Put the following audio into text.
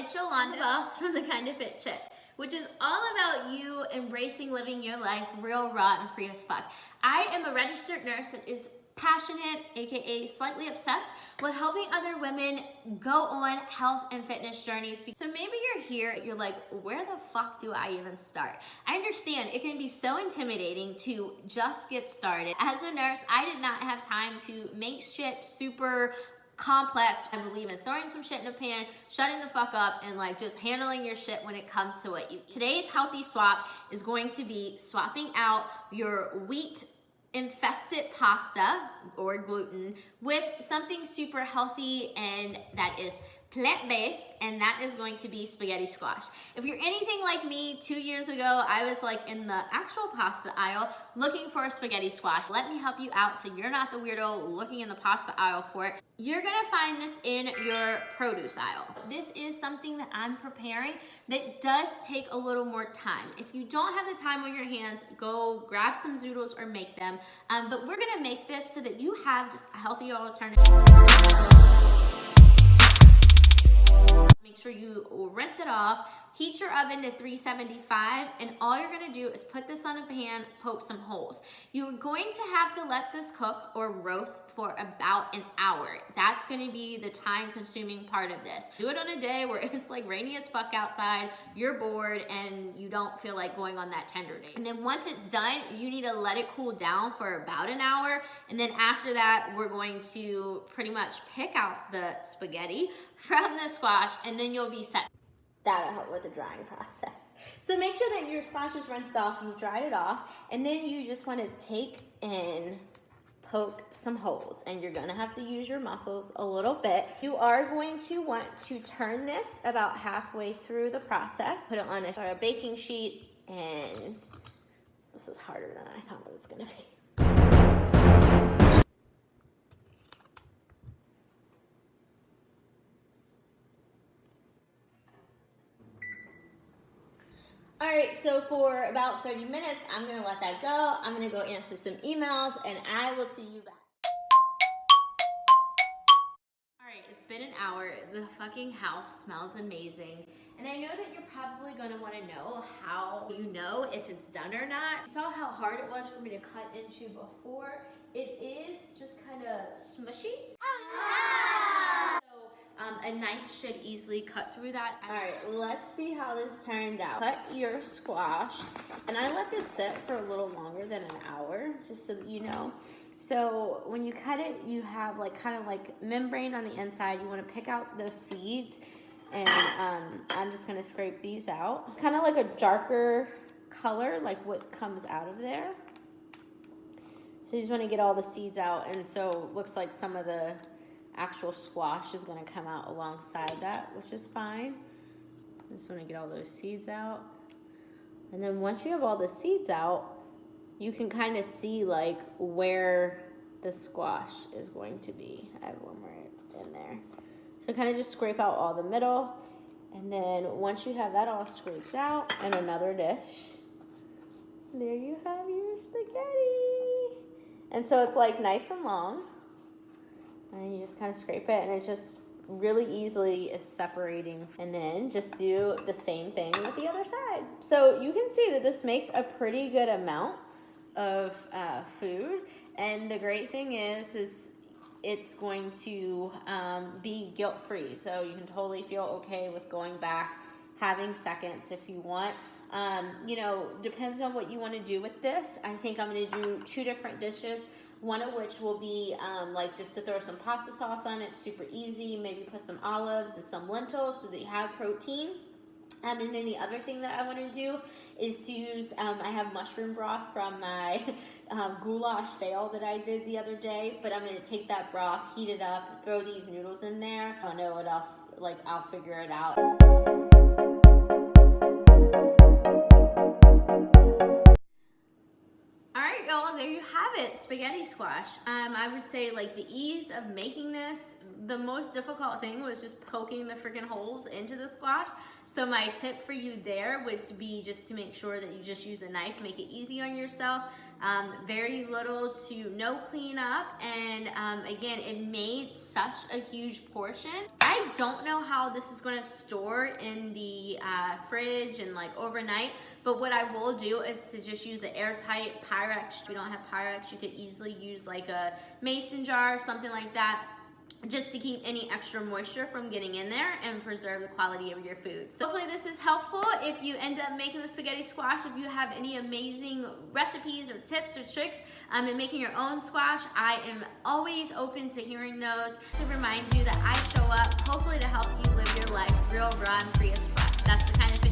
it's Yolanda Boss from The Kinda Fit Chick, which is all about you embracing living your life real, raw, and free as fuck. I am a registered nurse that is passionate, aka slightly obsessed, with helping other women go on health and fitness journeys. So maybe you're here, you're like, where the fuck do I even start? I understand it can be so intimidating to just get started. As a nurse, I did not have time to make shit super complex. I believe in throwing some shit in a pan, shutting the fuck up, and like just handling your shit when it comes to what you eat. Today's healthy swap is going to be swapping out your wheat infested pasta or gluten with something super healthy and that is plant-based, and that is going to be spaghetti squash. If you're anything like me, 2 years ago, I was like in the actual pasta aisle looking for a spaghetti squash. Let me help you out so you're not the weirdo looking in the pasta aisle for it. You're gonna find this in your produce aisle. This is something that I'm preparing that does take a little more time. If you don't have the time on your hands, go grab some zoodles or make them. But we're gonna make this so that you have just a healthy alternative. Make sure you rinse it off, heat your oven to 375, and all you're gonna do is put this on a pan, poke some holes. You're going to have to let this cook or roast for about an hour. That's gonna be the time consuming part of this. Do it on a day where it's like rainy as fuck outside, you're bored, and you don't feel like going on that tender date. And then once it's done, you need to let it cool down for about an hour. And then after that, we're going to pretty much pick out the spaghetti from the squash, and then you'll be set. That'll help with the drying process. So make sure that your squash is rinsed off, you've dried it off, and then you just want to take and poke some holes, and you're gonna have to use your muscles a little bit. You are going to want to turn this about halfway through the process. Put it on a baking sheet, and this is harder than I thought it was gonna be. All right, so for about 30 minutes, I'm gonna let that go. I'm gonna go answer some emails, and I will see you back. All right, it's been an hour. The fucking house smells amazing. And I know that you're probably gonna wanna know how you know if it's done or not. You saw how hard it was for me to cut into before. It is just kinda smushy. A knife should easily cut through that. All right, let's see how this turned out. Cut your squash, and I let this sit for a little longer than an hour, just so that you know. So when you cut it, you have like kind of like membrane on the inside. You want to pick out those seeds, and I'm just gonna scrape these out. Kind of like a darker color, like what comes out of there. So you just want to get all the seeds out, and so it looks like some of the actual squash is going to come out alongside that, which is fine. I just want to get all those seeds out. And then once you have all the seeds out, you can kind of see like where the squash is going to be. I have one more in there. So kind of just scrape out all the middle. And then once you have that all scraped out in another dish, there you have your spaghetti. And so it's like nice and long. And you just kind of scrape it, and it just really easily is separating. And then just do the same thing with the other side. So you can see that this makes a pretty good amount of food. And the great thing is it's going to be guilt-free. So you can totally feel okay with going back, having seconds if you want. You know, depends on what you want to do with this. I think I'm going to do 2 different dishes. One of which will be like just to throw some pasta sauce on it, super easy. Maybe put some olives and some lentils so that you have protein. And then the other thing that I want to do is to use, I have mushroom broth from my goulash fail that I did the other day. But I'm going to take that broth, heat it up, throw these noodles in there. I don't know what else, like I'll figure it out. There you have it, spaghetti squash. I would say like the ease of making this, the most difficult thing was just poking the freaking holes into the squash. So my tip for you there would be just to make sure that you just use a knife, make it easy on yourself. very little to no cleanup, and again, it made such a huge portion. I don't know how this is going to store in the fridge and like overnight, but what I will do is to just use an airtight Pyrex. If you don't have Pyrex, you could easily use like a mason jar or something like that, just to keep any extra moisture from getting in there and preserve the quality of your food. So hopefully this is helpful if you end up making the spaghetti squash. If you have any amazing recipes or tips or tricks in making your own squash, I am always open to hearing those. To remind you that I show up hopefully to help you live your life real, raw, and free of sweat. That's the kind of